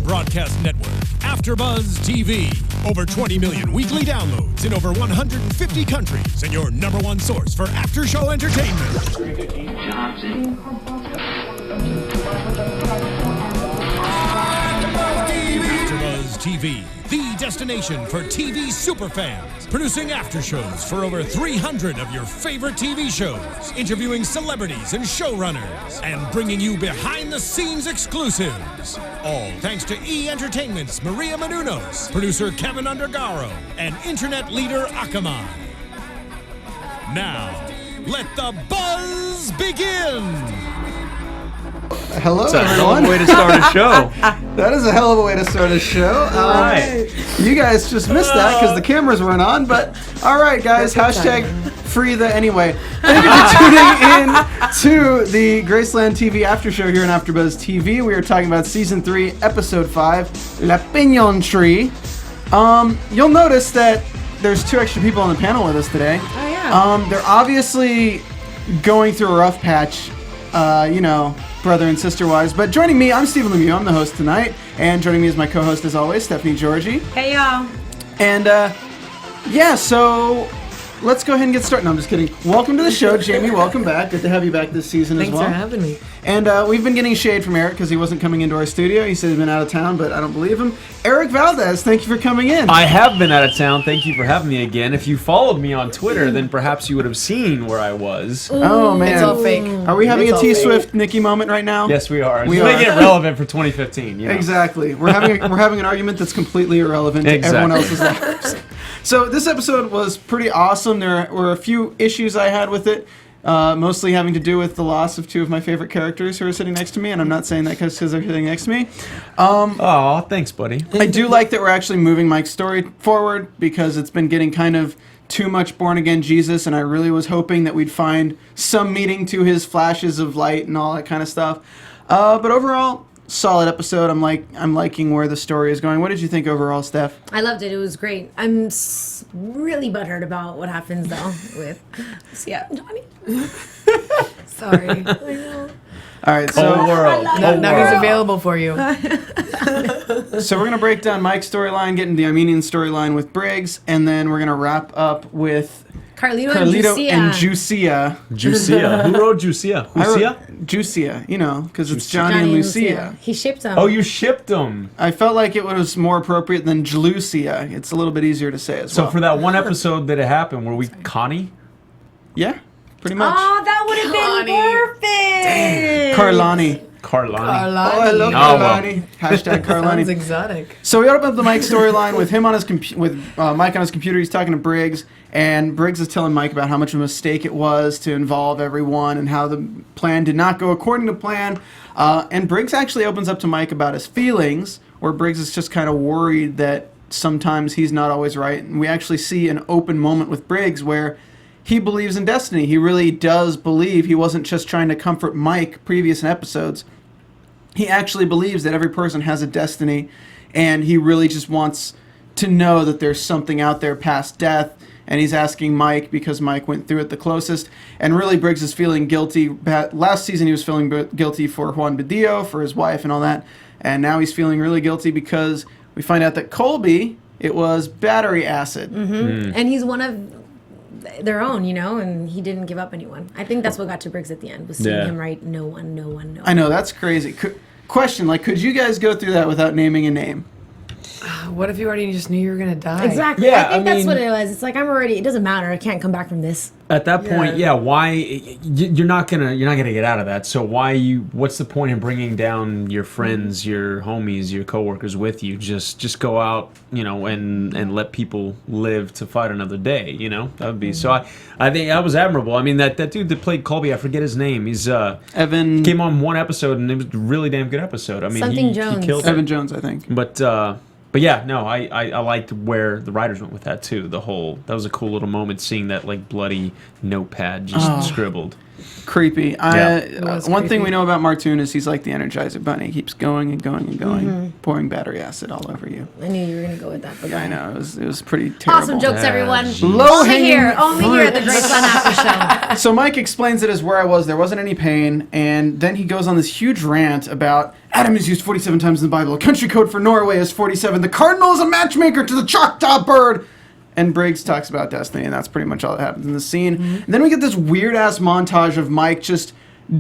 broadcast network, AFTERBUZZ TV. Over 20 million weekly downloads in over 150 countries, and your #1 source for after-show entertainment. AFTERBUZZ TV, the destination for TV superfans. Producing aftershows for over 300 of your favorite TV shows, interviewing celebrities and showrunners, and bringing you behind-the-scenes exclusives. All thanks to E! Entertainment's Maria Menounos, producer Kevin Undergaro, and internet leader Akamai. Now, let the buzz begin! Hello, That's a everyone. hell of a way to start a show. That is a hell of a way to start a show. Right. You guys just missed that because the cameras weren't on, but all right, guys, hashtag free the anyway. Thank you for tuning in to the Graceland TV after show here on AfterBuzz TV. We are talking about Season 3, Episode 5, La Piñon Tree. You'll notice that there's 2 extra people on the panel with us today. Oh, yeah. They're obviously going through a rough patch, brother and sister wise. But joining me, I'm Stephen Lemieux. I'm the host tonight. And joining me is my co-host as always, Stephanie Giorgi. Hey, y'all. And so let's go ahead and get started. No, I'm just kidding. Welcome to the show, Jamie. Welcome back. Good to have you back this season as well. Thanks for having me. And we've been getting shade from Erik because he wasn't coming into our studio. He said he's been out of town, but I don't believe him. Erik Valdez, thank you for coming in. I have been out of town. Thank you for having me again. If you followed me on Twitter, then perhaps you would have seen where I was. Oh, man. It's all fake. Are we having It's a all T-Swift Nikki moment right now? Yes, we are. We We're making are. it relevant for 2015. You know? Exactly. We're having an argument that's completely irrelevant to everyone else's lives. So this episode was pretty awesome. There were a few issues I had with it, mostly having to do with the loss of 2 of my favorite characters who are sitting next to me, and I'm not saying that because they're sitting next to me. Aw, thanks, buddy. I do like that we're actually moving Mike's story forward because it's been getting kind of too much born-again Jesus, and I really was hoping that we'd find some meaning to his flashes of light and all that kind of stuff. But overall, solid episode. I'm liking where the story is going. What did you think overall, Steph? I loved it. It was great. I'm really butthurt about what happens though with Johnny. Sorry. I know. All right, Whole so world. Now he's available for you. we're gonna break down Mike's storyline, get into the Armenian storyline with Briggs, and then we're gonna wrap up with Carlito Carlito and Juicia. Juicia. Juicia. Who wrote Juicia? I wrote Juicia? Juicia, because it's Johnny and Lucia. He shipped them. Oh, you shipped them. I felt like it was more appropriate than Jlucia. It's a little bit easier to say as So well. for that one episode that it happened, were we Connie? Yeah, pretty much. Oh, that would have been perfect. Carlani. Carlani. Oh, I love Oh, Carlani. Hashtag Sounds Carlani. exotic. So we open up the Mike storyline with him on his Mike on his computer. He's talking to Briggs, and Briggs is telling Mike about how much of a mistake it was to involve everyone and how the plan did not go according to plan. And Briggs actually opens up to Mike about his feelings, where Briggs is just kind of worried that sometimes he's not always right. And we actually see an open moment with Briggs where he believes in destiny. He really does believe. He wasn't just trying to comfort Mike previous in episodes. He actually believes that every person has a destiny, and he really just wants to know that there's something out there past death, and he's asking Mike because Mike went through it the closest, and really Briggs is feeling guilty. Last season he was feeling guilty for Juan Badillo, for his wife and all that, and now he's feeling really guilty because we find out that Colby, it was battery acid. And he's one of their own, and he didn't give up anyone. I think that's what got to Briggs at the end, was seeing him write no one. I know, that's crazy. Question, could you guys go through that without naming a name? What if you already just knew you were gonna die? Exactly. Yeah, I think I that's mean- what it was. It's like, it doesn't matter. I can't come back from this. At that point, why you're not gonna get out of that. So what's the point in bringing down your friends, your homies, your coworkers with you? Just go out, and let people live to fight another day. That would be so. I think that was admirable. I mean, that dude that played Colby, I forget his name. He's Evan came on one episode and it was a really damn good episode. I mean, Something he Jones. killed it. Evan Jones, I think. But yeah, no, I liked where the writers went with that too. That was a cool little moment, seeing that bloody notepad just scribbled. creepy. was One thing creepy. we know about Martoon is he's like the Energizer Bunny. He keeps going and going and going, pouring battery acid all over you. I knew you were gonna go with that. But Yeah, I know. It was pretty terrible. Awesome jokes, everyone. geez. Only here at the Graceland After Show. So Mike explains it as where I was. There wasn't any pain, and then he goes on this huge rant about Adam is used 47 times in the Bible. A country code for Norway is 47. The cardinal is a matchmaker to the Choctaw bird. And Briggs talks about destiny, and that's pretty much all that happens in the scene. And then we get this weird-ass montage of Mike just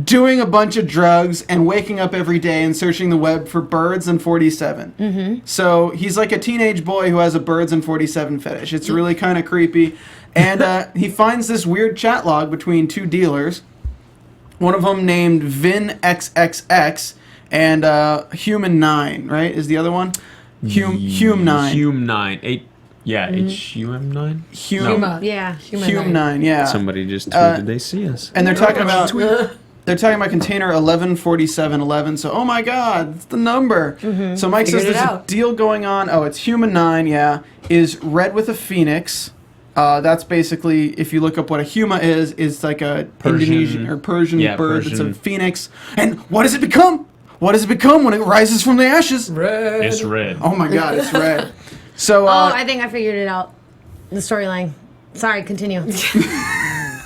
doing a bunch of drugs and waking up every day and searching the web for birds and 47. So he's like a teenage boy who has a birds and 47 fetish. It's really kind of creepy. And he finds this weird chat log between two dealers. One of them named Vin XXX and Human 9, right? Is the other one? Hume 9. Hume 9. Hume 9? Hume. Yeah. Hume 9, yeah. Somebody just tweeted they see us. And they're talking about container 114711. So, oh my God, it's the number. So Mike says Figured it there's a out. deal going on. Oh, it's Human 9, yeah. Is red with a phoenix. That's basically, if you look up what a huma is, it's like a Persian- Indonesian or Persian bird. It's a Persian. phoenix. And what does it become? What does it become when it rises from the ashes? Red. It's red. Oh my God, it's red. So, I think I figured it out. The storyline. Sorry, continue.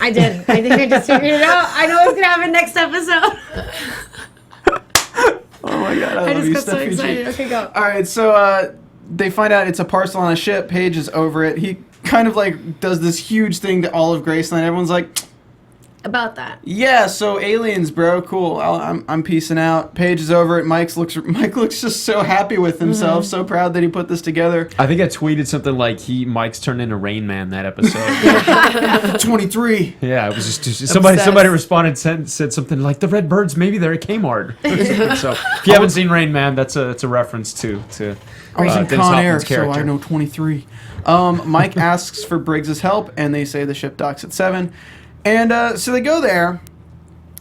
I did. I think I just figured it out. I know what's gonna happen next episode. oh my God, I love just you, got so Steffi G. excited. Okay, go. All right, so they find out it's a parcel on a ship. Paige is over it. He kind of like does this huge thing to all of Graceland. Everyone's like, About that. yeah, so aliens, bro, cool. I'm peacing out. Paige is over it. Mike looks just so happy with himself, so proud that he put this together. I think I tweeted something like Mike's turned into Rain Man that episode. 23. Yeah, it was just somebody responded said something like the red birds maybe they're at Kmart. So if you haven't seen Rain Man, it's a reference to I was in Dennis Con Air, Hoffman's character. so I know 23. Mike asks for Briggs' help, and they say the ship docks at 7. And so they go there.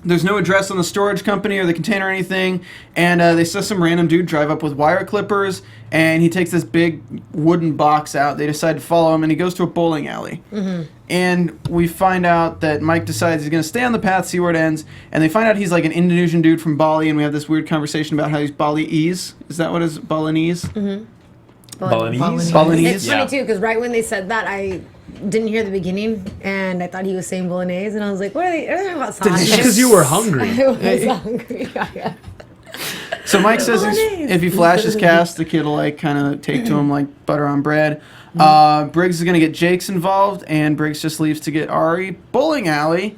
There's no address on the storage company or the container or anything. And they saw some random dude drive up with wire clippers. And he takes this big wooden box out. They decide to follow him. And he goes to a bowling alley. And we find out that Mike decides he's going to stay on the path, see where it ends. And they find out he's like an Indonesian dude from Bali. And we have this weird conversation about how he's Balinese. Is that what is Balinese? Balinese? Balinese? It's funny too, because right when they said that, I didn't hear the beginning, and I thought he was saying bolognese, and I was like, "What are they talking about sauce?" It's because you were hungry. I was hungry. Yeah. So Mike says Bolognese. if he flashes cast, the kid will like kind of take to him like butter on bread. Briggs is gonna get Jake's involved, and Briggs just leaves to get Ari. Bowling alley.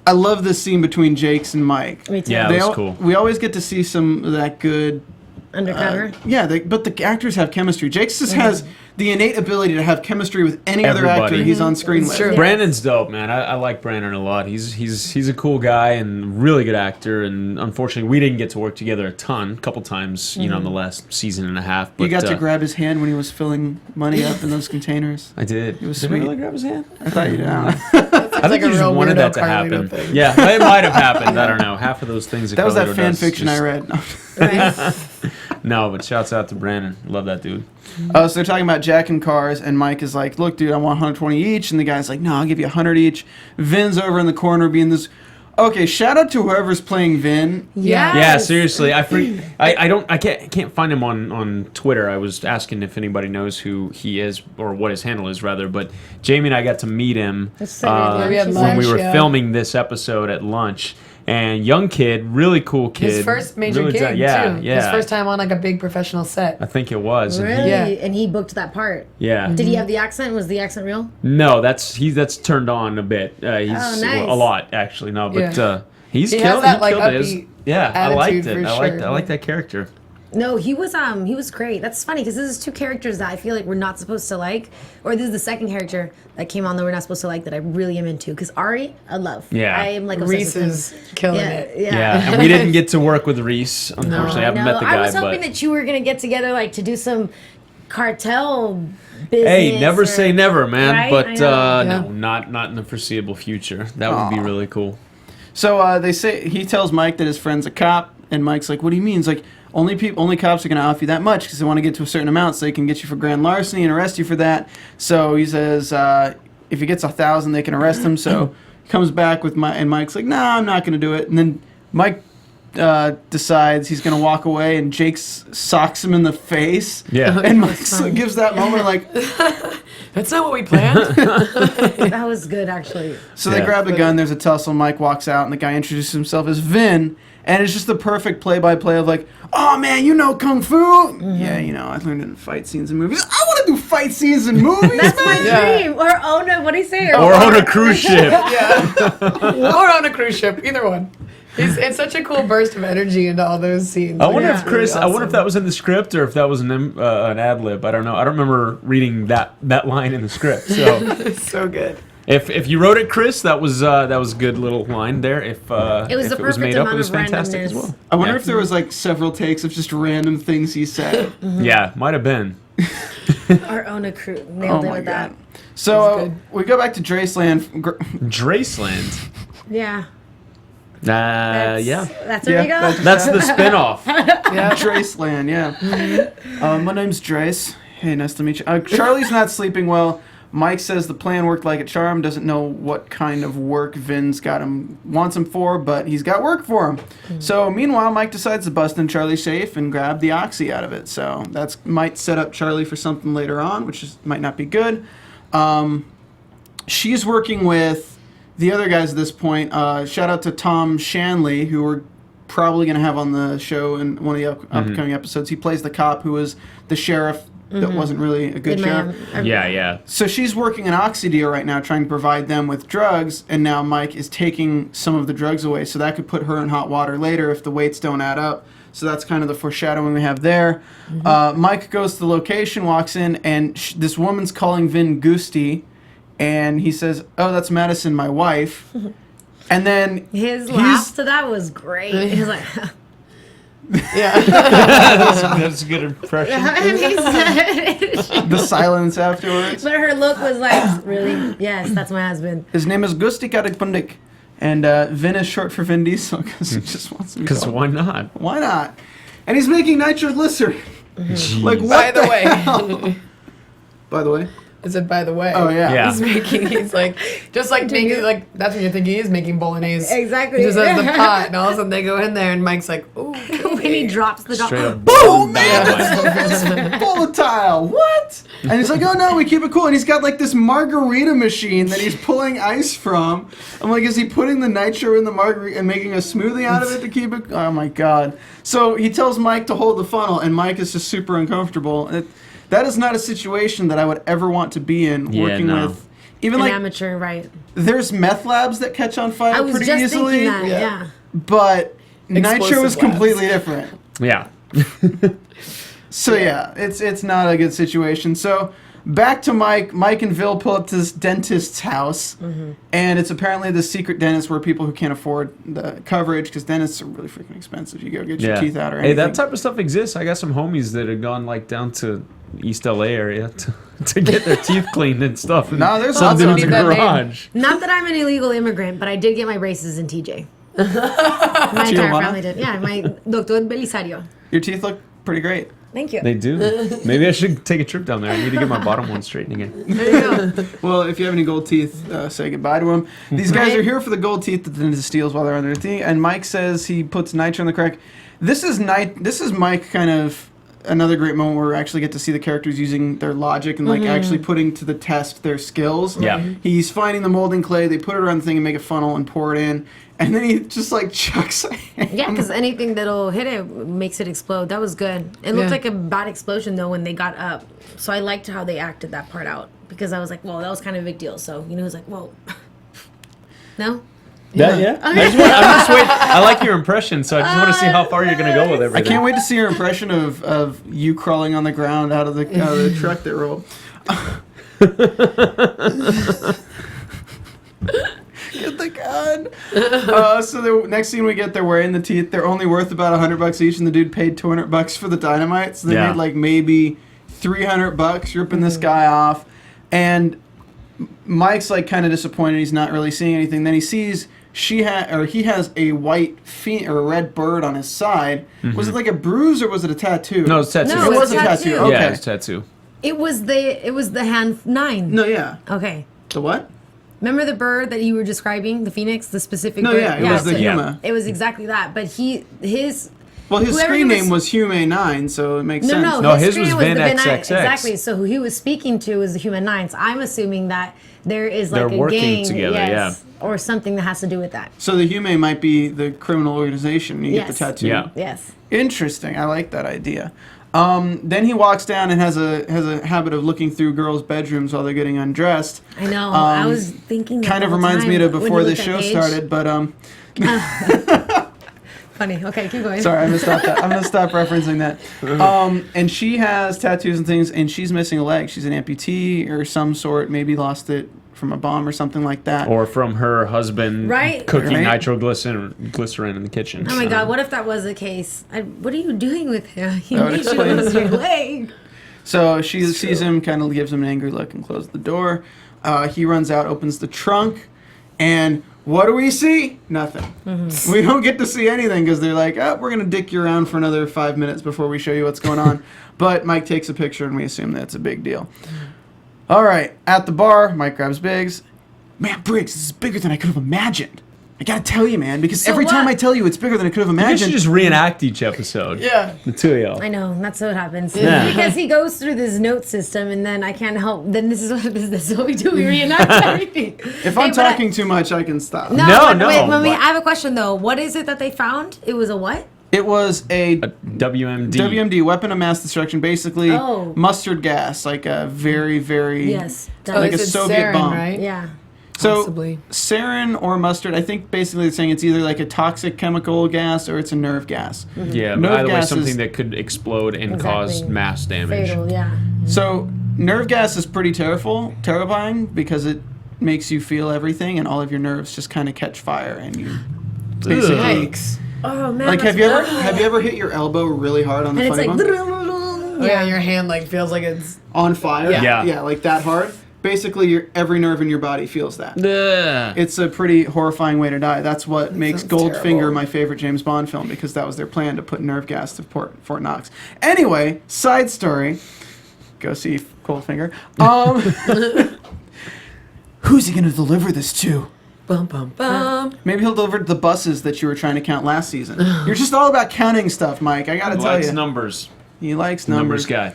I love this scene between Jake's and Mike. Me too. Yeah. That was cool. We always get to see some of that good. Undercover. But the actors have chemistry. Jake's just has the innate ability to have chemistry with any other actor Everybody. he's on screen with. true. Brandon's dope, man. I like Brandon a lot. He's a cool guy and really good actor. And unfortunately, we didn't get to work together a couple times, in the last season and a half. But, You got to grab his hand when he was filling money up in those containers. I did. was Did sweet. I really grab his hand? I thought you did. I don't know. I think like a he just real wanted weirdo that to Carlito happen. thing. Yeah, it might have happened. I don't know. Half of those things That was that Carlito fan does fiction I just- read. Right? No, but shouts out to Brandon. Love that dude. So they're talking about jacking cars, and Mike is like, look, dude, I want 120 each. And the guy's like, no, I'll give you 100 each. Vin's over in the corner being this... Okay, shout out to whoever's playing Vin. Yeah. Yeah, seriously. I can't find him on Twitter. I was asking if anybody knows who he is or what his handle is rather, but Jamie and I got to meet him That's so weird. We had when we lunch, were yeah. filming this episode at lunch. And young kid, really cool kid. His first major really gig, yeah, too. Yeah. His first time on like a big professional set. I think it was. And Really? Yeah. And he booked that part. yeah. Did he have the accent? Was the accent real? No, that's turned on a bit. He's Oh, nice. a lot actually. No, but Yeah. he's He has killed. that, like, killed it. upbeat Yeah, I liked it. attitude for I like sure. that character. No, he was great. That's funny because this is two characters that I feel like we're not supposed to like, or this is the second character that came on that we're not supposed to like that I really am into. Because Ari, I love. Yeah. I am like Reese obsessed with is him. killing Yeah, it. Yeah, and we didn't get to work with Reese. Unfortunately, I haven't met the guy. I was hoping but that you were gonna get together like to do some cartel business. hey, never or- say never, man. Right? But I know. no, not in the foreseeable future. That would be really cool. So they say he tells Mike that his friend's a cop, and Mike's like, "What do you mean?" He's like, "Only cops are going to offer you that much because they want to get to a certain amount, so they can get you for grand larceny and arrest you for that." So he says, if he gets 1,000, they can arrest him. So comes back with Mike, and Mike's like, "Nah, I'm not going to do it." And then Mike decides he's going to walk away, and Jake socks him in the face. Yeah. And Mike gives that moment like, That's not what we planned. That was good, actually. so they Yeah. grab the gun, there's a tussle, Mike walks out, and the guy introduces himself as Vin, and it's just the perfect play-by-play of like, "Oh man, you know Kung Fu?" "Yeah, you know, I learned it in fight scenes and movies." I want to do fight scenes in movies, That's my man! dream. Or own a, what do you say? Or on a cruise ship. Or on a cruise ship. Either one. It's such a cool burst of energy into all those scenes. I wonder Like, if it's Chris. really I wonder if awesome. that was in the script or if that was an ad lib. I don't know. I don't remember reading that line in the script. So It's so good. if you wrote it, Chris, that was a good little line there. If It was if the it was perfect made up, it amount was of fantastic as randomness. well. I wonder Yeah. if there was like several takes of just random things he said. Yeah, might have been. Or own a crew. Oh Nailed it my with god. that. So good. we go back to Graceland. Graceland. Yeah. Yeah. That's where we go. That's the spinoff. Yeah. Graceland, yeah. My name's Drace. Hey, nice to meet you. Charlie's not sleeping well. Mike says the plan worked like a charm. Doesn't know what kind of work Vin's wants him for, but he's got work for him. So meanwhile, Mike decides to bust in Charlie's safe and grab the oxy out of it. So that's might set up Charlie for something later on, which might not be good. She's working with the other guys at this point. Shout out to Tom Shanley, who we're probably going to have on the show in one of the upcoming episodes. He plays the cop who was the sheriff that wasn't really a good sheriff. Yeah. So she's working an oxy deal right now, trying to provide them with drugs, and now Mike is taking some of the drugs away, so that could put her in hot water later if the weights don't add up. So that's kind of the foreshadowing we have there. Mike goes to the location, walks in, and this woman's calling Vin Gusti, and he says, "Oh, that's Madison, my wife." And then His laugh to that was great. He was like, Yeah. That's a good impression. the silence afterwards. but her look was like, really? Yes, that's my husband. His name is Gusti Karapundik, and Vin is short for Vin Diesel because he just wants to be Because called. why not? Why not? And he's making nitroglycerin. Like what? By the way. By the way. I said, by the way. Oh yeah. Yeah. He's like, just like making, like, that's when you think he is making bolaise. Exactly. He just has the pot, and all of a sudden they go in there, and Mike's like, ooh. When he drops the Straight dog. up. Oh man, this is volatile. What? And he's like, "Oh no, we keep it cool." And he's got like this margarita machine that he's pulling ice from. I'm like, is he putting the nitro in the margarita and making a smoothie out of it to keep it? Oh my god. So he tells Mike to hold the funnel, and Mike is just super uncomfortable. That is not a situation that I would ever want to be in, Yeah, working no. with. Even An like, amateur, right. there's meth labs that catch on fire I was pretty just easily. thinking that, yeah. But nitro Explosive is completely different. Yeah. So yeah, it's not a good situation. So back to Mike. Mike and Vil pull up to this dentist's house, and it's apparently the secret dentist where people who can't afford the coverage, because dentists are really freaking expensive. You go get your Yeah. teeth out or Hey, anything. that type of stuff exists. I got some homies that have gone like down to East LA area to get their teeth cleaned and stuff. And No, there's some lots of dude's need that name. garage. Not that I'm an illegal immigrant, but I did get my braces in TJ. My entire Tijuana? family did. Yeah, my Doctor Belisario. Your teeth look pretty great. Thank you. They do. Maybe I should take a trip down there. I need to get my bottom one straightened again. There you go. Well, if you have any gold teeth, say goodbye to them. These guys Right. are here for the gold teeth that the dentist steals while they're on their teeth. And Mike says he puts nitro in the crack. This is Mike kind of another great moment where we actually get to see the characters using their logic and like actually putting to the test their skills. Yeah. He's finding the molding clay. They put it around the thing and make a funnel and pour it in. And then he just like chucks it. Yeah, because anything that'll hit it makes it explode. That was good. It looked Yeah. like a bad explosion though when they got up. So I liked how they acted that part out because I was like, well, that was kind of a big deal. So it was like, whoa. No. Yeah. I'm just waiting. I like your impression, so I just want to see how far you're gonna go with I everything. can't wait to see your impression of you crawling on the ground out of the truck that rolled. Get the gun. So the next scene we get, they're wearing the teeth. They're only worth about $100 each, and the dude paid $200 for the dynamite. So they Yeah. made like maybe $300 ripping this guy off. And Mike's like kind of disappointed. He's not really seeing anything. Then he sees he has a white or a red bird on his side. Was it like a bruise or was it a tattoo? No, it's tattoo. No, It was a it's tattoo. tattoo. Okay. Yeah, it's tattoo. It was the hand 9. No, yeah. Okay. The what? Remember the bird that you were describing, the phoenix, the specific No, bird? yeah, it was the so Huma. It was exactly that. But his Well, his whoever screen he was- name was Hume 9, so it makes sense. No, his screen was Vin the XXX. Exactly. So who he was speaking to was the Human Nine. So I'm assuming that there is like They're a working gang, together, yes, or something that has to do with that. So the Hume might be the criminal organization. You get the Yes. tattoo. Yeah. Yes. Interesting. I like that idea. Then he walks down and has a habit of looking through girls' bedrooms while they're getting undressed. I know. I was thinking that Kind of the whole reminds me time of when before you the looked at show Paige. started, but Funny. Okay, keep going. sorry, I'm gonna stop that. I'm gonna stop referencing that. And she has tattoos and things, and she's missing a leg. She's an amputee or some sort. Maybe lost it from a bomb or something like that. Or from her husband Right. cooking Right. nitroglycerin in the kitchen. Oh my God! What if that was the case? What are you doing with him? You That would need to explain lose your leg. So she sees him, kind of gives him an angry look, and closes the door. He runs out, opens the trunk, and what do we see? Nothing. Mm-hmm. We don't get to see anything because they're like, oh, we're going to dick you around for another 5 minutes before we show you what's going on. But Mike takes a picture, and we assume that's a big deal. All right, at the bar, Mike grabs Biggs. Man, Briggs, this is bigger than I could have imagined. I got to tell you, man, because So every time what? I tell you it's bigger than I could have You should imagined. just reenact each episode. Yeah. The two of y'all. I know that's what happens Yeah. because he goes through this note system, and then I can't help. Then this is what we do. We reenact everything. If I'm talking too much, I can stop. No, No, but no, wait, Mummy, but- I have a question though. What is it that they found? It was a what? It was a WMD. WMD, weapon of mass destruction, basically Oh. mustard gas, like a very, very Yes. Oh, like a it's Soviet sarin, bomb. right? Yeah. So Possibly. sarin or mustard, I think basically they're saying it's either like a toxic chemical gas or it's a nerve gas. Yeah, but Nerve either way, gas something is- that could explode and Exactly. cause mass damage. Fatal. Yeah. So nerve gas is pretty terrifying because it makes you feel everything and all of your nerves just kind of catch fire and you basically Yikes. Oh man. like that's have you ever hit your elbow really hard on the And it's funny like. bone? Oh, yeah, your hand like feels like it's. On fire? Yeah. Yeah. like that hard. Basically every nerve in your body feels that. Ugh. It's a pretty horrifying way to die. That's what makes sounds Goldfinger terrible. my favorite James Bond film because that was their plan to put nerve gas to Fort Knox. Anyway, side story. Go see Goldfinger. Who's he going to deliver this to? Bum, bum, bum. Maybe he'll deliver to the buses that you were trying to count last season. You're just all about counting stuff, Mike. I got to tell Likes you. numbers. He likes Numbers numbers. guy.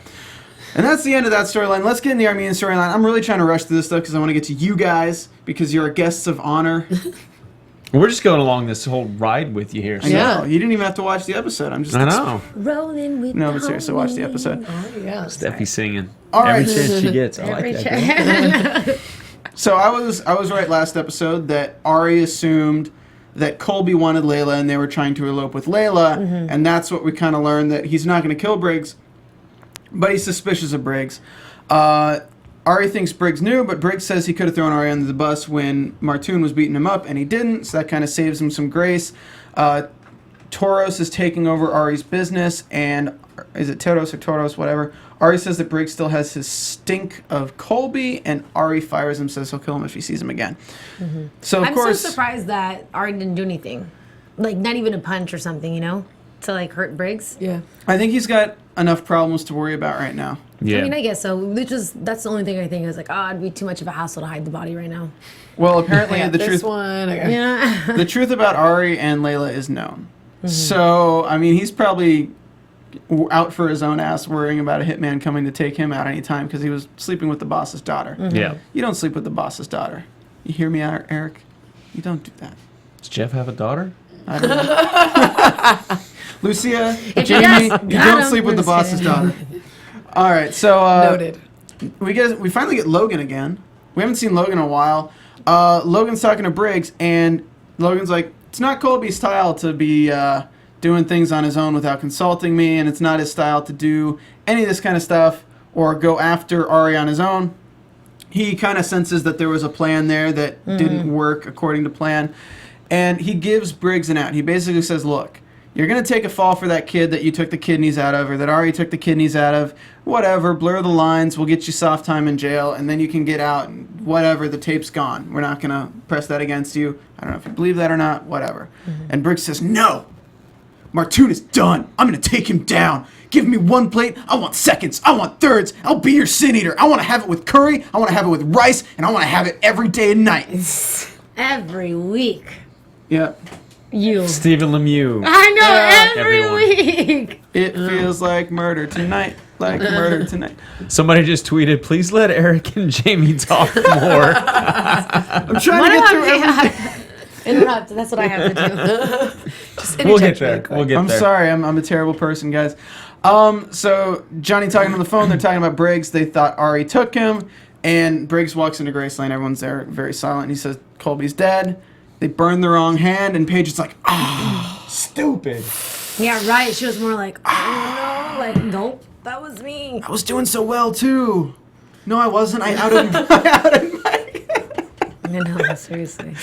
And that's the end of that storyline. Let's get in the Armenian storyline. I'm really trying to rush through this stuff because I want to get to you guys because you're our guests of honor. We're just going along this whole ride with you here. I So. Yeah. know. You didn't even have to watch the episode. I'm just I know. Rolling with No, the but seriously, watch the homie. episode. Oh, yeah. Steffi singing. All Every right. chance she gets. I Every like that. check. So I was right last episode that Ari assumed that Colby wanted Layla and they were trying to elope with Layla, and that's what we kind of learned, that he's not going to kill Briggs, but he's suspicious of Briggs. Ari thinks Briggs knew, but Briggs says he could have thrown Ari under the bus when Martoon was beating him up, and he didn't, so that kind of saves him some grace. Toros is taking over Ari's business, and is it Toros or Toros, whatever. Ari says that Briggs still has his stink of Colby, and Ari fires him, says he'll kill him if he sees him again. So, of I'm course... so surprised that Ari didn't do anything. Like, not even a punch or something, you know? To, like, hurt Briggs. Yeah. I think he's got enough problems to worry about right now. Yeah. I mean, I guess so. That's the only thing I think is like, oh, it'd be too much of a hassle to hide the body right now. Well, apparently I got the this truth one. I got Yeah. the truth about Ari and Layla is known. So, I mean, he's probably out for his own ass worrying about a hitman coming to take him out anytime because he was sleeping with the boss's daughter. Yeah. You don't sleep with the boss's daughter. You hear me out, Eric? You don't do that. Does Jeff have a daughter? I don't know. Lucia, If Jamie, yes, you got don't him. sleep with I'm the just boss's kidding. daughter. All right, so noted. we finally get Logan again. We haven't seen Logan in a while. Logan's talking to Briggs, and Logan's like, it's not Colby's style to be doing things on his own without consulting me, and it's not his style to do any of this kind of stuff or go after Ari on his own. He kind of senses that there was a plan there that didn't work according to plan, and he gives Briggs an out. He basically says, look, you're going to take a fall for that kid that you took the kidneys out of, or that Ari took the kidneys out of. Whatever, blur the lines, we'll get you soft time in jail, and then you can get out, and whatever, the tape's gone. We're not going to press that against you. I don't know if you believe that or not, whatever. And Briggs says, no, Martoon is done. I'm going to take him down. Give me one plate. I want seconds. I want thirds. I'll be your sin eater. I want to have it with curry. I want to have it with rice. And I want to have it every day and night. Every week. Yeah. You. Stephen Lemieux. I know, every Everyone. week. It feels like murder tonight. Like murder tonight. Somebody just tweeted, please let Eric and Jamie talk more. I'm trying to get through everything. Interrupt. That's what I have to do. Just We'll get interject there. really quick. We'll get I'm there. sorry. I'm a terrible person, guys. So Johnny talking on the phone. They're talking about Briggs. They thought Ari took him. And Briggs walks into Graceland. Everyone's there very silent. He says, Colby's dead. They burned the wrong hand. And Paige is like, stupid. Yeah, right. She was more like, oh no. Like, nope, that was me. I was doing so well, too. No, I wasn't. I outed Mike. I know, seriously.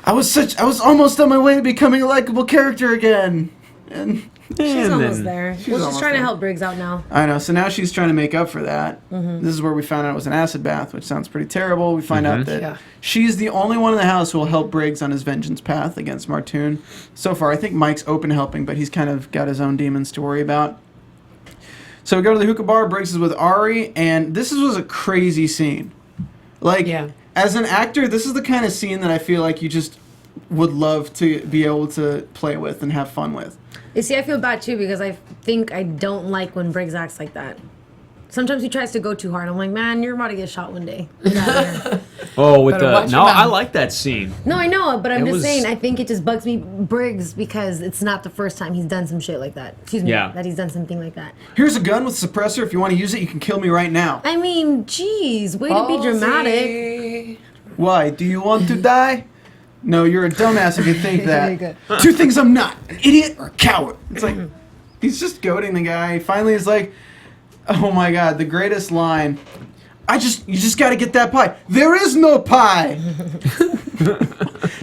I was almost on my way to becoming a likable character again. And She's almost then- there. She's Well, she's almost trying to there. help Briggs out now. I know. So now she's trying to make up for that. Mm-hmm. This is where we found out it was an acid bath, which sounds pretty terrible. We find out that Yeah. she's the only one in the house who will help Briggs on his vengeance path against Martoon. So far, I think Mike's open to helping, but he's kind of got his own demons to worry about. So we go to the hookah bar. Briggs is with Ari, and this was a crazy scene. Like, Yeah. as an actor, this is the kind of scene that I feel like you just would love to be able to play with and have fun with. You see, I feel bad too because I think I don't like when Briggs acts like that. Sometimes he tries to go too hard. I'm like, man, you're about to get shot one day. Get out of here. Oh, with Better the watch no, your mouth. I like that scene. No, I know, but I'm It just was- saying. I think it just bugs me, Briggs, because it's not the first time he's done some shit like that. Excuse me, Yeah. that he's done something like that. Here's a gun with suppressor. If you want to use it, you can kill me right now. I mean, geez, way to be dramatic. Why? Do you want to die? No, you're a dumbass if you think Very that. good. Two things I'm not: an idiot or a coward. It's like he's just goading the guy. Finally, he's like, "Oh my god, the greatest line! You just got to get that pie. There is no pie."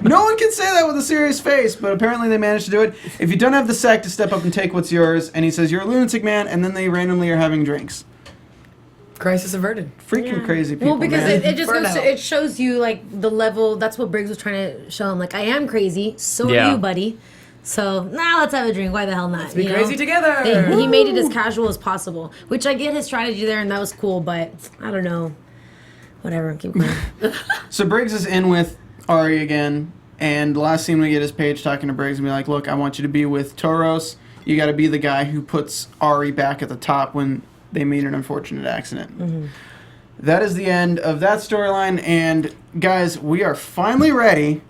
No one can say that with a serious face, but apparently they managed to do it. If you don't have the sack to step up and take what's yours, and he says you're a lunatic man, and then they randomly are having drinks. Crisis averted. Freaking crazy people. Well, because man. it just goes Burnout. to, it shows you like the level. That's what Briggs was trying to show him. Like, I am crazy. So Yeah. are you, buddy. So let's have a drink. Why the hell not? Be you know? crazy together. He made it as casual as possible, which I get his strategy there, and that was cool. But I don't know. Whatever. Keep going. So Briggs is in with Ari again, and the last scene we get is Paige talking to Briggs and be like, "Look, I want you to be with Toros. You got to be the guy who puts Ari back at the top when they meet an unfortunate accident." That is the end of that storyline, and guys, we are finally ready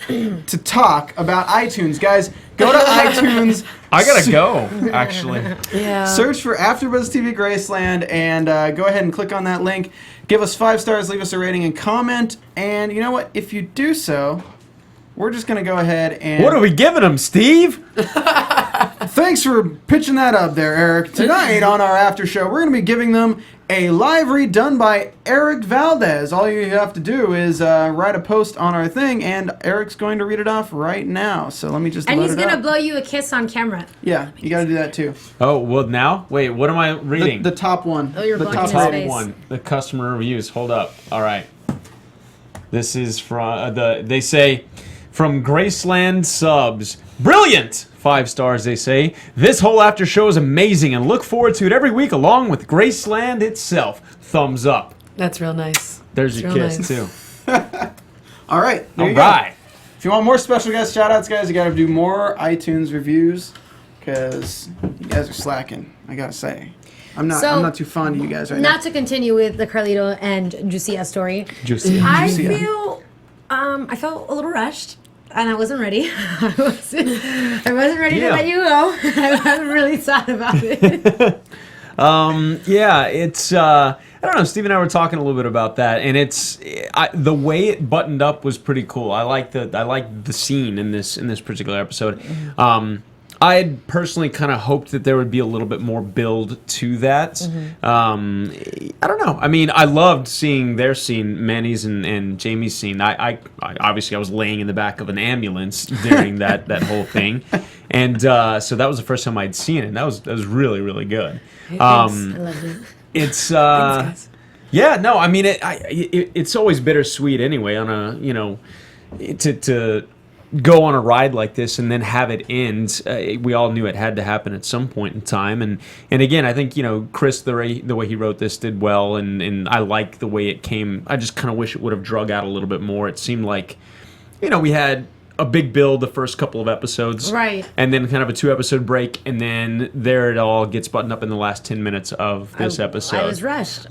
to talk about iTunes. Guys, go to iTunes. I gotta go, actually. Yeah. Search for AFTERBUZZ TV Graceland and go ahead and click on that link. Give us 5 stars, leave us a rating and comment. And you know what? If you do so, we're just going to go ahead and... What are we giving him, Steve? Thanks for pitching that up there, Eric. Tonight on our after show, we're going to be giving them a live read done by Erik Valdez. All you have to do is write a post on our thing, and Eric's going to read it off right now. So let me just And load he's it gonna up. blow you a kiss on camera. Yeah, you got to do that too. Oh, well, now? Wait, what am I reading? The top one. Oh, you're the blocking top his Top face. one, the customer reviews. Hold up. All right. This is from they say from Graceland subs. Brilliant! 5 stars, they say. This whole after show is amazing and look forward to it every week along with Graceland itself. Thumbs up. That's real nice. There's That's your real kiss, nice. too. All right. There All you go. right. If you want more special guest shout-outs, guys, you got to do more iTunes reviews because you guys are slacking, I got to say. I'm not too fond of you guys right now. Not to continue with the Carlito and Juicia story. Juicy. I Juicia. feel, I felt a little rushed, and I wasn't ready. I wasn't ready Yeah. to let you go. I'm really sad about it. Yeah, it's I don't know. Steve and I were talking a little bit about that, and it's the way it buttoned up was pretty cool. I like the scene in this particular episode. I had personally kind of hoped that there would be a little bit more build to that. I don't know. I mean, I loved seeing their scene, Manny's and Jamie's scene. I obviously I was laying in the back of an ambulance during that whole thing, and so that was the first time I'd seen it. And that was really really good. I love it. It's Thanks, guys. yeah, no, I mean it's always bittersweet anyway on a to go on a ride like this and then have it end. We all knew it had to happen at some point in time. And again, I think, Chris, the way he wrote this did well, and I like the way it came. I just kind of wish it would have drug out a little bit more. It seemed like, we had a big build the first couple of episodes. Right. And then kind of a 2-episode break, and then there it all gets buttoned up in the last 10 minutes of this episode. I was rushed.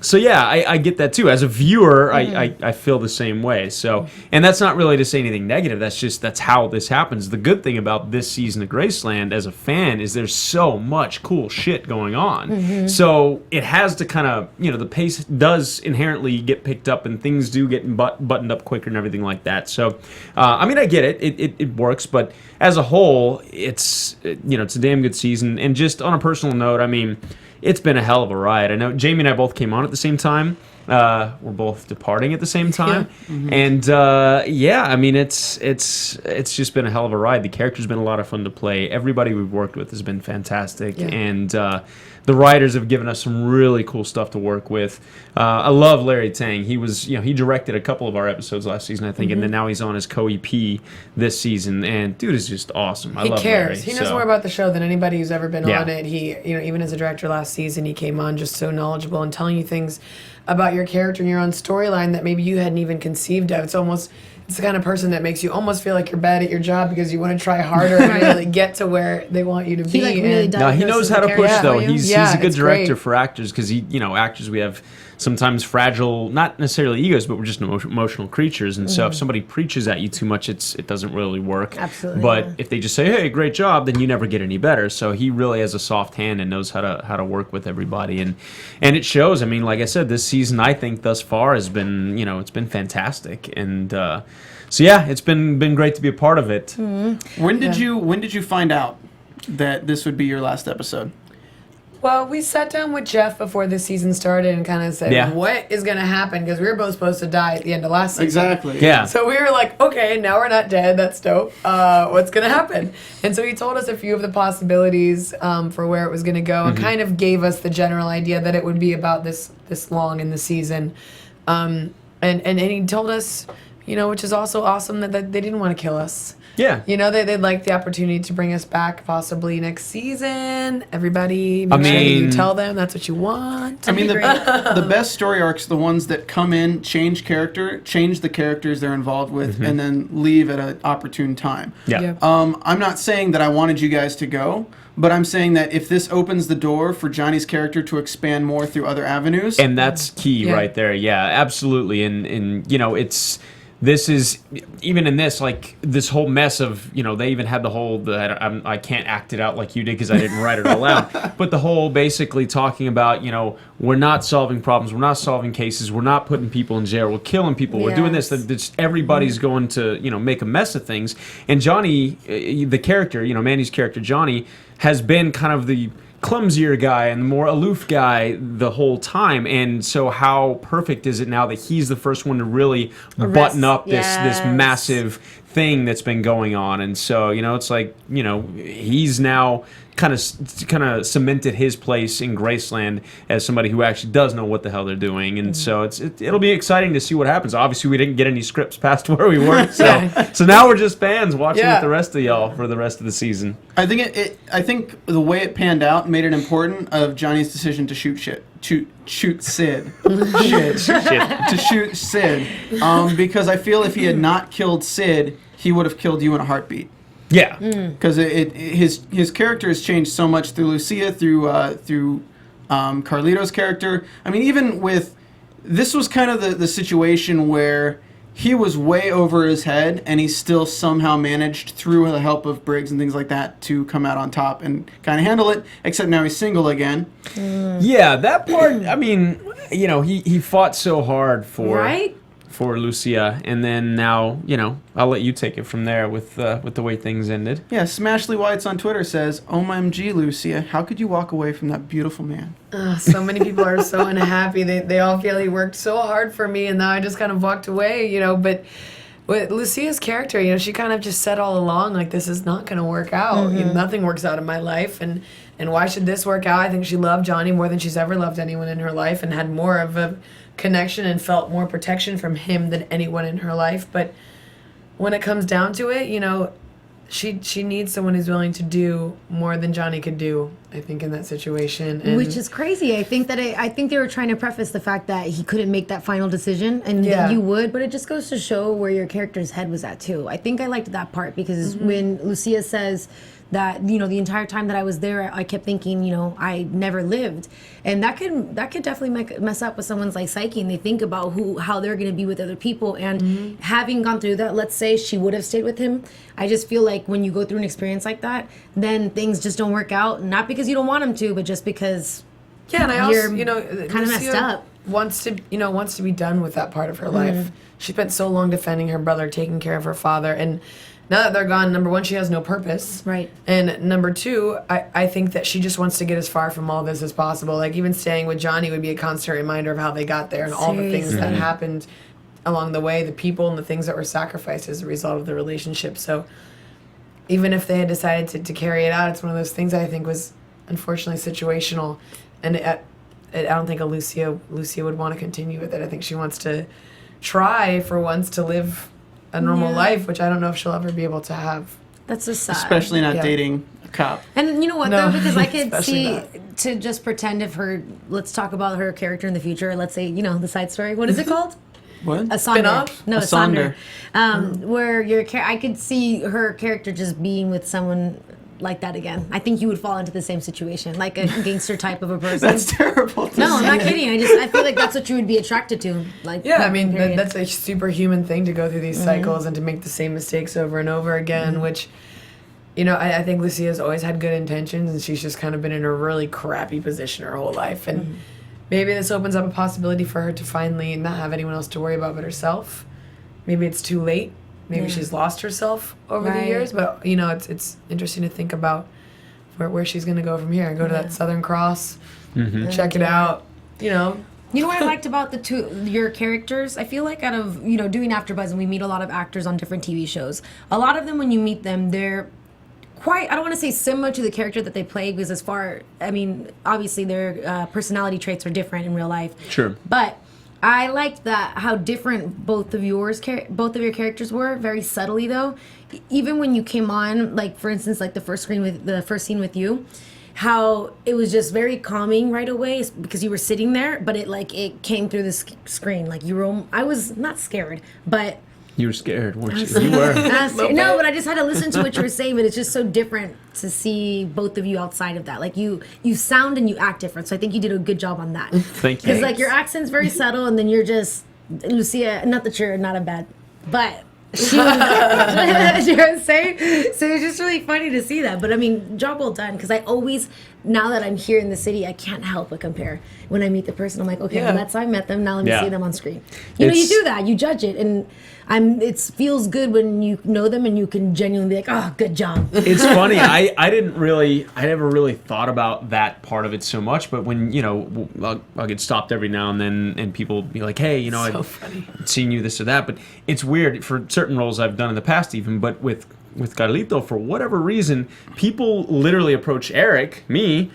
So yeah, I get that too. As a viewer, I feel the same way. So, and that's not really to say anything negative. That's how this happens. The good thing about this season of Graceland as a fan is there's so much cool shit going on. So it has to kind of, the pace does inherently get picked up, and things do get buttoned up quicker and everything like that. So, I get it. It works, but as a whole, it's it's a damn good season. And just on a personal note, it's been a hell of a ride. I know Jamie and I both came on at the same time. We're both departing at the same time, and it's just been a hell of a ride. The character's been a lot of fun to play. Everybody we've worked with has been fantastic, and the writers have given us some really cool stuff to work with. I love Larry Tang. He was, he directed a couple of our episodes last season, I think, and then now he's on his co-EP this season. And dude is just awesome. I love Larry. He knows more about the show than anybody who's ever been on it. He, even as a director last season, he came on just so knowledgeable and telling you things about your character and your own storyline that maybe you hadn't even conceived of. It's the kind of person that makes you almost feel like you're bad at your job because you want to try harder and really get to where they want you to be. He knows how to push, though. He's a good director great. For actors, because actors, we have sometimes fragile, not necessarily egos, but we're just emotional creatures. And so if somebody preaches at you too much, it doesn't really work. Absolutely. But if they just say, "Hey, great job," then you never get any better. So he really has a soft hand and knows how to work with everybody, and it shows. Like I said, this season I think thus far has been it's been fantastic, and so yeah, it's been great to be a part of it. When did you find out that this would be your last episode? Well, we sat down with Jeff before the season started and kind of said, what is going to happen? Because we were both supposed to die at the end of last season. Exactly. Yeah. So we were like, okay, now we're not dead. That's dope. What's going to happen? And so he told us a few of the possibilities for where it was going to go and kind of gave us the general idea that it would be about this long in the season. And he told us, which is also awesome, that they didn't want to kill us. Yeah. They'd like the opportunity to bring us back possibly next season. Everybody, make sure that you tell them that's what you want. The best story arcs are the ones that come in, change the characters they're involved with, and then leave at an opportune time. Yeah. I'm not saying that I wanted you guys to go, but I'm saying that if this opens the door for Johnny's character to expand more through other avenues. And that's key right there. Yeah, absolutely. And this is, even in this, like, this whole mess of, they even had the whole, I can't act it out like you did because I didn't write it all out, but the whole basically talking about, we're not solving problems, we're not solving cases, we're not putting people in jail, we're killing people, we're doing this, everybody's going to, make a mess of things. And Johnny, the character, Manny's character, Johnny, has been kind of the clumsier guy and the more aloof guy the whole time, and so how perfect is it now that he's the first one to really button up this massive thing that's been going on. And so it's like he's now kind of cemented his place in Graceland as somebody who actually does know what the hell they're doing. And so it'll be exciting to see what happens. Obviously we didn't get any scripts past where we were, so now we're just fans watching with the rest of y'all for the rest of the season. I think the way it panned out made it important of Johnny's decision to shoot Sid. To shoot Sid. Because I feel if he had not killed Sid, he would have killed you in a heartbeat. Yeah. Because his character has changed so much through Lucia, through Carlito's character. Even with, this was kind of the situation where he was way over his head, and he still somehow managed, through the help of Briggs and things like that, to come out on top and kind of handle it, except now he's single again. Yeah, that part, he fought so hard for Lucia, and then now, I'll let you take it from there with the way things ended. Yeah, Smashley Whites on Twitter says, "OMG, Lucia, how could you walk away from that beautiful man?" So many people are so unhappy. They all feel he worked so hard for me, and now I just kind of walked away, But with Lucia's character, she kind of just said all along, like, this is not going to work out. Nothing works out in my life, and why should this work out? I think she loved Johnny more than she's ever loved anyone in her life, and had more of a connection and felt more protection from him than anyone in her life. But when it comes down to it, you know, she needs someone who's willing to do more than Johnny could do, I think, in that situation. And which is crazy. I think that I think they were trying to preface the fact that he couldn't make that final decision, and that you would. But it just goes to show where your character's head was at too. I think I liked that part because when Lucia says that, you know, the entire time that I was there, I kept thinking, you know, I never lived, and that could definitely mess up with someone's like psyche, and they think about how they're going to be with other people. And having gone through that, let's say she would have stayed with him. I just feel like when you go through an experience like that, then things just don't work out, not because you don't want them to, but just because and I also, you know, kind of messed up. Wants to be done with that part of her life. She spent so long defending her brother, taking care of her father, and now that they're gone, number one, she has no purpose. Right. And number two, I think that she just wants to get as far from all this as possible. Like, even staying with Johnny would be a constant reminder of how they got there and all the things that happened along the way, the people and the things that were sacrificed as a result of the relationship. So even if they had decided to carry it out, it's one of those things that I think was unfortunately situational. And I don't think Lucia would want to continue with it. I think she wants to try for once to live a normal life, which I don't know if she'll ever be able to have. That's so sad. Especially not dating a cop. And you know what, though? Because I could see, not. to just pretend if let's talk about her character in the future. Let's say, you know, the side story. What is it called? What? A Sonder. Spin-off? No, A a Sonder. Sonder. Where I could see her character just being with someone like that again. I think you would fall into the same situation, like a gangster type of a person. That's terrible. No, I'm not kidding. I feel like that's what you would be attracted to. Like, Yeah, I mean, period. that's a superhuman thing to go through these cycles and to make the same mistakes over and over again, which, you know, I think Lucia's always had good intentions, and she's just kind of been in a really crappy position her whole life. And maybe this opens up a possibility for her to finally not have anyone else to worry about but herself. Maybe it's too late. Maybe she's lost herself over the years, but, you know, it's interesting to think about where she's going to go from here. Go to that Southern Cross, check it out, you know. You know what I liked about your characters? I feel like out of, you know, doing AfterBuzz, and we meet a lot of actors on different TV shows. A lot of them, when you meet them, they're quite, I don't want to say similar to the character that they play, because obviously their personality traits are different in real life. Sure. But I liked that how different both of your characters were, very subtly though. Even when you came on, like for instance, like the first scene with you, how it was just very calming right away because you were sitting there, but it came through the screen. Like I was not scared, but You were scared, weren't you? You were. No, but I just had to listen to what you were saying. But it's just so different to see both of you outside of that. Like you sound and you act different. So I think you did a good job on that. Thank you. Because like your accent's very subtle, and then you're just Lucia. Not that you're not a bad, but. You know what I'm saying? So it's just really funny to see that. But I mean, job well done. Because I always, now that I'm here in the city, I can't help but compare. When I meet the person, I'm like, okay, well, that's how I met them. Now let me see them on screen. You know, you do that. You judge it, and it feels good when you know them and you can genuinely be like, oh, good job. It's funny. I never really thought about that part of it so much. But when, you know, I'll get stopped every now and then, and people be like, hey, you know, I've seen you this or that. But it's weird for certain roles I've done in the past even. But with Carlito, for whatever reason, people literally approach Erik, me,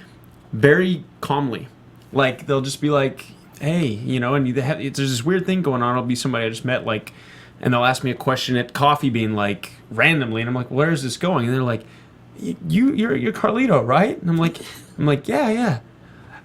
very calmly. Like, they'll just be like, hey, you know, and there's this weird thing going on. It'll be somebody I just met, like, and they'll ask me a question at Coffee Bean, like, randomly, and I'm like, where is this going? And they're like, you're Carlito, right? And I'm like, yeah.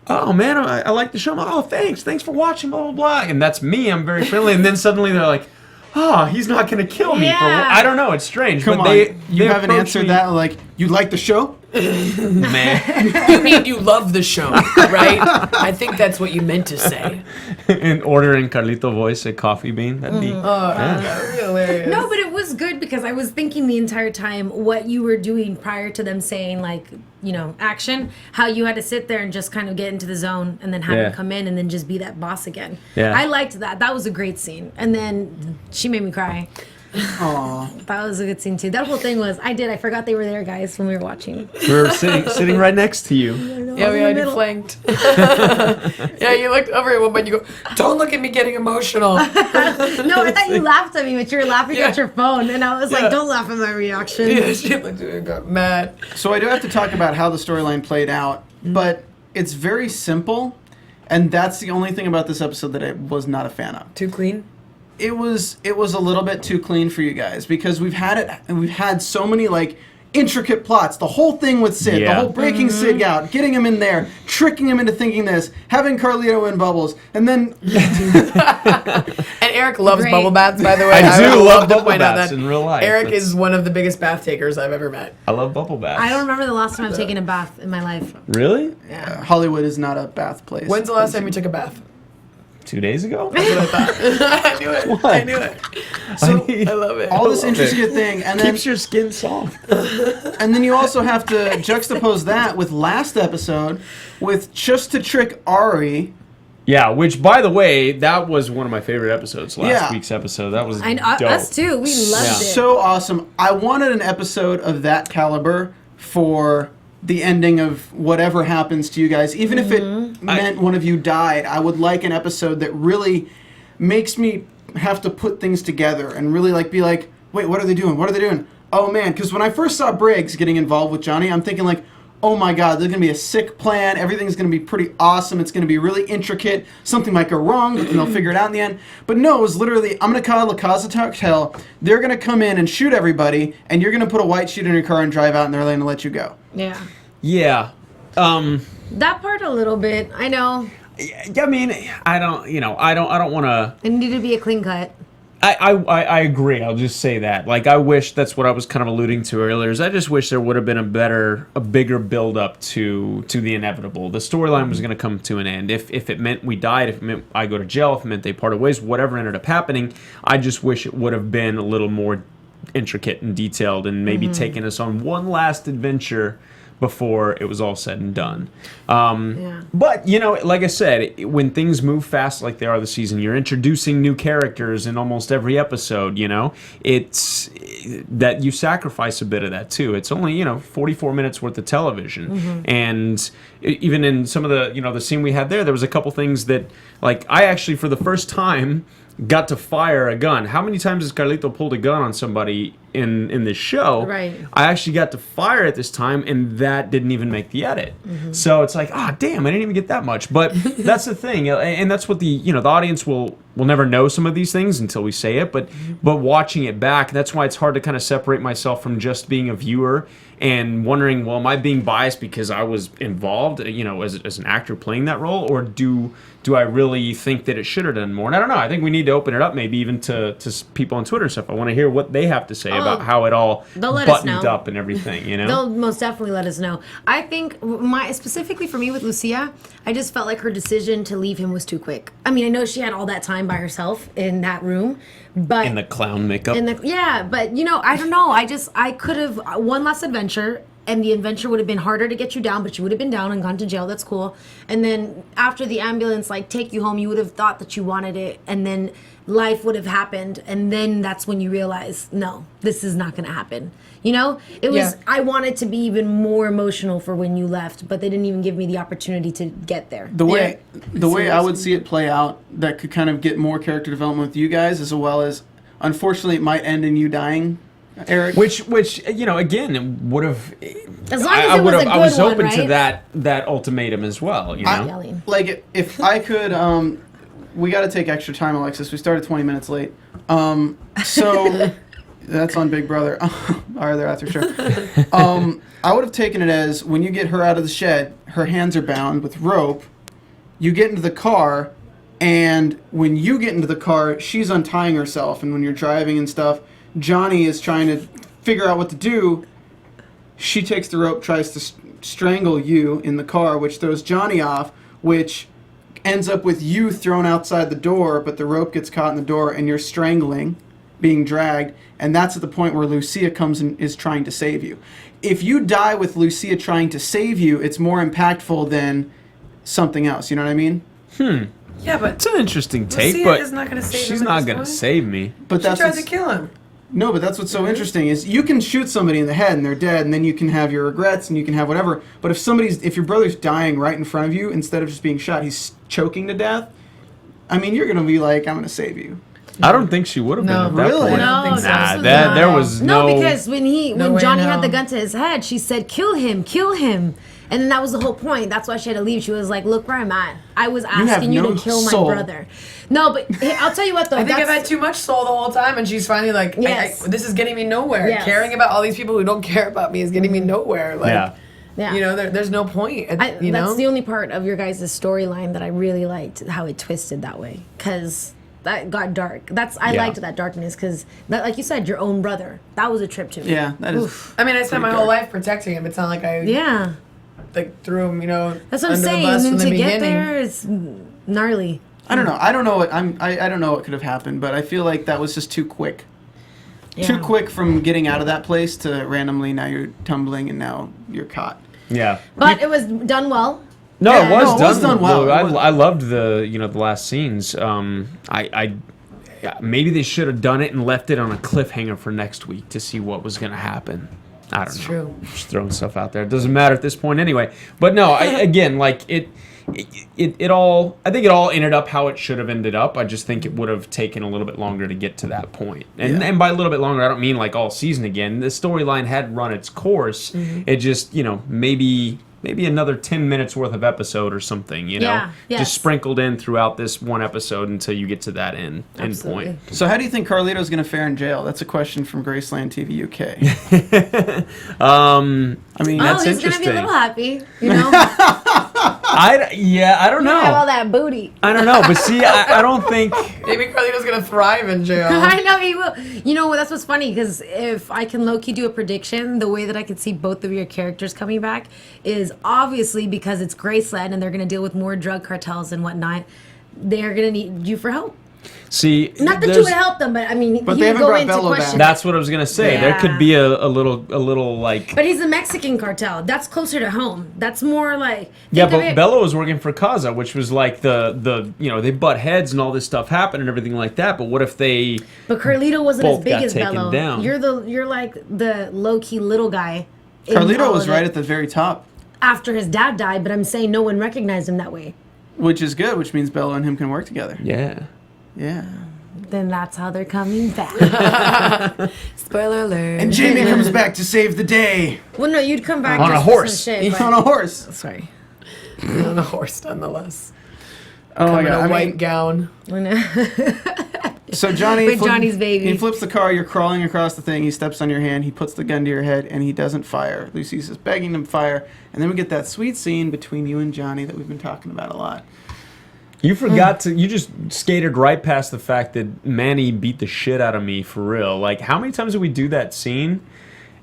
Oh, man, I like the show. Oh, thanks for watching, blah, blah, blah. And that's me. I'm very friendly. And then suddenly they're like, oh, he's not going to kill me. Yeah. I don't know. It's strange. Come but on. You haven't approach answered me- that like, you like the show? Man. You mean you love the show, right? I think that's what you meant to say. In order in Carlito voice at Coffee Bean. That'd be... Hilarious. No, but it was good because I was thinking the entire time what you were doing prior to them saying, like, you know, action, how you had to sit there and just kind of get into the zone and then have him come in and then just be that boss again. Yeah. I liked that. That was a great scene. And then she made me cry. Aww. That was a good scene too. That whole thing was, I forgot they were there, guys, when we were watching. We were sitting right next to you. Yeah, we had you flanked. Yeah, you looked over at one point, you go, don't look at me getting emotional. No, I thought you laughed at me, but you were laughing at your phone. And I was like, don't laugh at my reaction. Yeah, she looked at me and got mad. So I do have to talk about how the storyline played out, but it's very simple, and that's the only thing about this episode that I was not a fan of. Too clean? it was a little bit too clean for you guys because we've had so many like intricate plots. The whole thing with Sid, the whole breaking Sid out, getting him in there, tricking him into thinking this, having Carlito win bubbles, and then and Eric loves bubble baths, by the way. I do love to bubble point out baths that in real life. Eric is one of the biggest bath takers I've ever met. I love bubble baths. I don't remember the last time I've taken a bath in my life. Really? Hollywood is not a bath place. When's the last time you took a bath? 2 days ago? That's what I thought. I knew it. What? I knew it. So I love it. all this intricate thing, and then Keeps your skin soft. and then you also have to juxtapose that with last episode, with just to trick Ari. Yeah, which, by the way, that was one of my favorite episodes, last week's episode. That was dope. Us too. We loved it. So awesome. I wanted an episode of that caliber for the ending of whatever happens to you guys. Even if it meant one of you died, I would like an episode that really makes me have to put things together and really like be like, wait, what are they doing? What are they doing? Oh man, because when I first saw Briggs getting involved with Johnny, I'm thinking like, oh my god, there's going to be a sick plan. Everything's going to be pretty awesome. It's going to be really intricate. Something might go wrong, but they'll figure it out in the end. But no, it was literally, I'm going to call La Casa Hotel. They're going to come in and shoot everybody, and you're going to put a white sheet in your car and drive out, and they're going to let you go. Yeah. Yeah. That part a little bit. I know. I mean, I don't want to. It needed to be a clean cut. I agree. I'll just say that. Like, I wish that's what I was kind of alluding to earlier. Is I just wish there would have been a bigger build up to the inevitable. The storyline was going to come to an end. If it meant we died, if it meant I go to jail, if it meant they parted ways, whatever ended up happening, I just wish it would have been a little more intricate and detailed, and maybe taken us on one last adventure before it was all said and done. But, like I said, when things move fast like they are this season, you're introducing new characters in almost every episode, it's that you sacrifice a bit of that too. It's only, 44 minutes worth of television. And even in some of the, the scene we had there was a couple things that, like, I actually, for the first time, got to fire a gun. How many times has Carlito pulled a gun on somebody in this show? Right. I actually got to fire it this time, and that didn't even make the edit. So it's like, damn, I didn't even get that much. But that's the thing, and that's what the audience will never know some of these things until we say it. But watching it back, that's why it's hard to kind of separate myself from just being a viewer and wondering, well, am I being biased because I was involved, as an actor playing that role, or do I really think that it should have done more? And I don't know. I think we need to open it up, maybe even to people on Twitter and stuff. I want to hear what they have to say about how it all buttoned up and everything. They'll most definitely let us know. I think specifically for me with Lucia, I just felt like her decision to leave him was too quick. I mean, I know she had all that time by herself in that room, but in the clown makeup. But I don't know. I could have one last adventure. And the adventure would have been harder to get you down, but you would have been down and gone to jail. That's cool. And then after the ambulance, take you home, you would have thought that you wanted it. And then life would have happened. And then that's when you realize, no, this is not going to happen. It was, I wanted to be even more emotional for when you left, but they didn't even give me the opportunity to get there. The way I would see it play out that could kind of get more character development with you guys, as well as, unfortunately, it might end in you dying, Eric. Which again would have. As long as I was open right? to that ultimatum as well. If I could, we got to take extra time, Alexis. We started 20 minutes late. So that's on Big Brother. Or their after show. I would have taken it as when you get her out of the shed, her hands are bound with rope. You get into the car, and when you get into the car, she's untying herself. And when you're driving and stuff, Johnny is trying to figure out what to do. She takes the rope, tries to strangle you in the car, which throws Johnny off, which ends up with you thrown outside the door, but the rope gets caught in the door and you're strangling, being dragged, and that's at the point where Lucia comes and is trying to save you. If you die with Lucia trying to save you, it's more impactful than something else, you know what I mean? Yeah, but it's an interesting take, Lucia but is not gonna save she's him at not this going to point. save me. But she tried to kill him. No, but that's what's so interesting is you can shoot somebody in the head and they're dead, and then you can have your regrets and you can have whatever. But if your brother's dying right in front of you, instead of just being shot, he's choking to death. I mean, you're gonna be like, I'm gonna save you. I don't think she would have been at that really? point. I don't think so. Nah, there was no. because when way Johnny in had the hell. gun to his head, she said, "Kill him, kill him," And then that was the whole point. That's why she had to leave. She was like, look where I'm at. I was asking you no to kill soul. my brother. No, but hey, I'll tell you what, though. I think I've had too much soul the whole time, and she's finally like, Yes. this is getting me nowhere. Yes. Caring about all these people who don't care about me is getting me nowhere. Like, Yeah. you know, there's no point. That's the only part of your guys' storyline that I really liked, how it twisted that way. Because that got dark. I liked that darkness, because, like you said, your own brother. That was a trip to me. Yeah, that is. I mean, I spent my dark. whole life protecting him. It's not like I like threw him, you know, That's what I'm under saying. the bus And from then the to get beginning. there, it's gnarly. I don't know. I don't know what could have happened, but I feel like that was just too quick. Yeah. Too quick from getting out of that place to randomly now you're tumbling and now you're caught. Yeah. But it was done well. No, Yeah, it was no, it was done well. I loved the the last scenes. Maybe they should have done it and left it on a cliffhanger for next week to see what was going to happen. I don't know. True. Just throwing stuff out there. It doesn't matter at this point anyway. But no, again, like it all. I think it all ended up how it should have ended up. I just think it would have taken a little bit longer to get to that point. And by a little bit longer, I don't mean like all season again. The storyline had run its course. It just maybe another 10 minutes worth of episode or something, just sprinkled in throughout this one episode until you get to that end point. So how do you think Carlito's going to fare in jail? That's a question from Graceland TV UK. I mean, that's he's interesting. gonna be a little happy, you know. I don't know. Have all that booty. I don't know, but see, I don't think. Maybe Carlito's gonna thrive in jail. I know he will. You know, that's what's funny, because if I can low-key do a prediction, the way that I could see both of your characters coming back is obviously because it's Graceland and they're going to deal with more drug cartels and whatnot. They're going to need you for help. See, Not that you would help them, but I mean, But you they haven't go brought into Bello back. question. That's what I was gonna say. Yeah. There could be a little like. But he's a Mexican cartel. That's closer to home. That's more like. Yeah, think of but it- Bello was working for Kaza, which was like the they butt heads and all this stuff happened and everything like that. But what if they? But Carlito wasn't both as big got as taken Bello. down. You're like the low key little guy. in Carlito all was of right it at the very top, after his dad died. But I'm saying no one recognized him that way. which is good, which means Bello and him can work together. Yeah. Yeah. Then that's how they're coming back. Spoiler alert. And Jamie comes back to save the day Well, no, you'd come back On a just for horse. some shit, but- on a horse. Sorry. On a horse, nonetheless. Oh my In god! a I white mean, gown. so Johnny With Johnny's baby. He flips the car. You're crawling across the thing. He steps on your hand. He puts the gun to your head, and he doesn't fire. Lucy's just begging him to fire, and then we get that sweet scene between you and Johnny that we've been talking about a lot. You forgot to. You just skated right past the fact that Manny beat the shit out of me for real. Like, how many times did we do that scene?